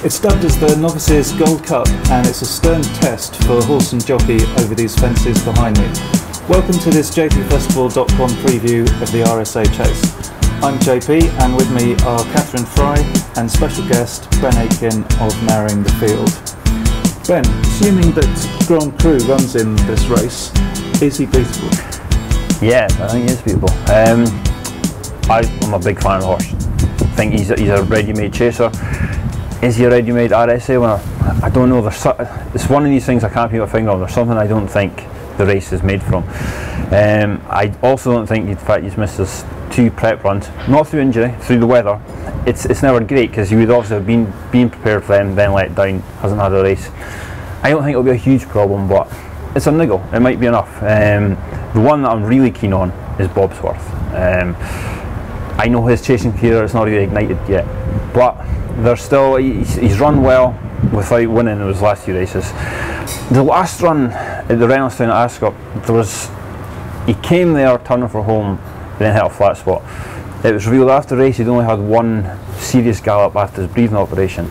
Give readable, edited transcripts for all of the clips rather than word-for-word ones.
It's dubbed as the Novices Gold Cup, and it's a stern test for horse and jockey over these fences behind me. Welcome to this JPFestival.com preview of the RSA chase. I'm JP, and with me are Catherine Fry and special guest Ben Aitken of Narrowing the Field. Ben, assuming that Grand Cru runs in this race, is he beatable? Yeah, I think he is beatable. I'm a big fan of the horse. I think he's a ready-made chaser. Is he a ready-made RSA winner? I don't know. It's one of these things I can't put my finger on. There's something I don't think the race is made from. I also don't think, in fact, he's missed his 2 prep runs, not through injury, through the weather. It's never great because he would obviously have been prepared for them, then let down, hasn't had a race. I don't think it'll be a huge problem, but it's a niggle. It might be enough. The one that I'm really keen on is Bobsworth. I know his chasing career is not really ignited yet, but there's still, he's run well without winning in his last 2 races. The last run at the Reynoldston at Ascot, he came there turning for home, then hit a flat spot. It was revealed after the race he'd only had 1 serious gallop after his breathing operation.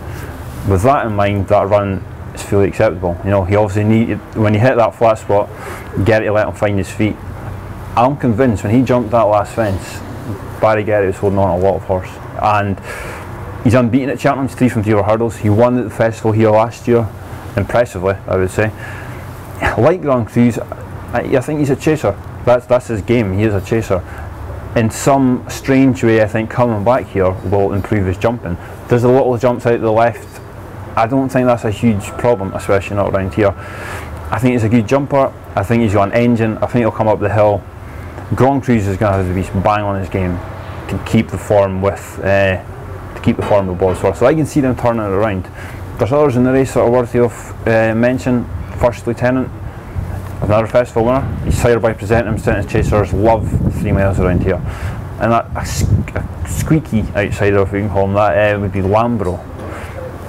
With that in mind, that run is fully acceptable. You know, he obviously needed, when he hit that flat spot, Gerry to let him find his feet. I'm convinced when he jumped that last fence, Barry Gerry was holding on a lot of horse. And he's unbeaten at Cheltenham, 3 from 3 over hurdles. He won at the festival here last year, impressively, I would say. Like Grand Cru's, I think he's a chaser. That's his game. He is a chaser. In some strange way, I think coming back here will improve his jumping. There's a little jumps out to the left. I don't think that's a huge problem, especially not around here. I think he's a good jumper. I think he's got an engine. I think he'll come up the hill. Grand Cru's is going to have to be bang on his game to keep the form with Bosworth. So I can see them turning it around. There's others in the race that are worthy of mention. First Lieutenant, another festival winner. He's hired by Cheltenham. Chasers love 3 miles around here. And a squeaky outsider, if we can call him that, would be Lambro.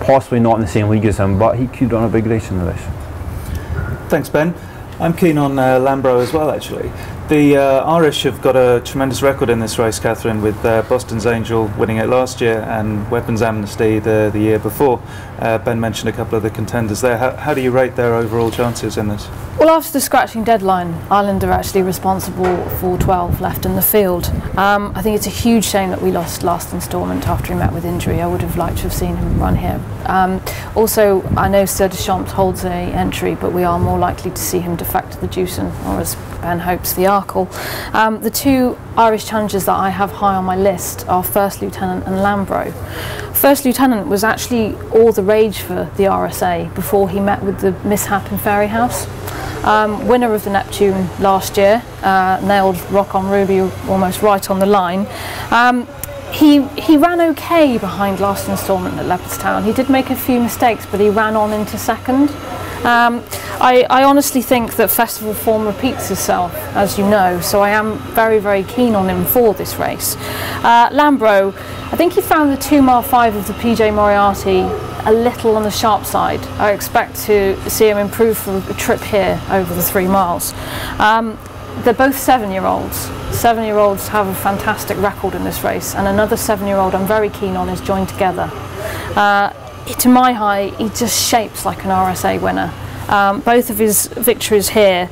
Possibly not in the same league as him, but he could run a big race in the race. Thanks, Ben. I'm keen on Lambro as well, actually. The Irish have got a tremendous record in this race, Catherine, with Boston's Angel winning it last year and Weapons Amnesty the year before. Ben mentioned a couple of the contenders there. How do you rate their overall chances in this? Well, after the scratching deadline, Ireland are actually responsible for 12 left in the field. I think it's a huge shame that we lost last instalment after he met with injury. I would have liked to have seen him run here. Also, I know Sir Deschamps holds a entry, but we are more likely to see him defect to the Dewson, or as Ben hopes, the Arkle. The 2 Irish challengers that I have high on my list are First Lieutenant and Lambro. First Lieutenant was actually all the rage for the RSA before he met with the mishap in Fairyhouse. Winner of the Neptune last year, nailed Rock on Ruby almost right on the line. He ran okay behind last instalment at Leopardstown. He did make a few mistakes, but he ran on into second. I honestly think that festival form repeats itself, as you know, so I am very, very keen on him for this race. Lambro, I think he found the 2 mile 5 of the PJ Moriarty a little on the sharp side. I expect to see him improve for a trip here over the 3 miles. They're both 7-year-olds. 7-year-olds have a fantastic record in this race, and another 7-year-old I'm very keen on is Joined Together. To my eye, he just shapes like an RSA winner. Both of his victories here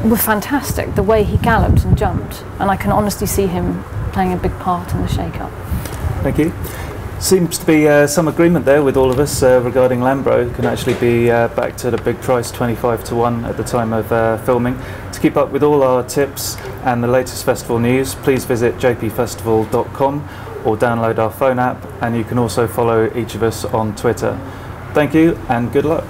were fantastic, the way he galloped and jumped, and I can honestly see him playing a big part in the shake-up. Thank you. Seems to be some agreement there with all of us regarding Lambro. Can actually be backed at a big price, 25 to 1 at the time of filming. To keep up with all our tips and the latest festival news, please visit JPFestival.com or download our phone app, and you can also follow each of us on Twitter. Thank you and good luck.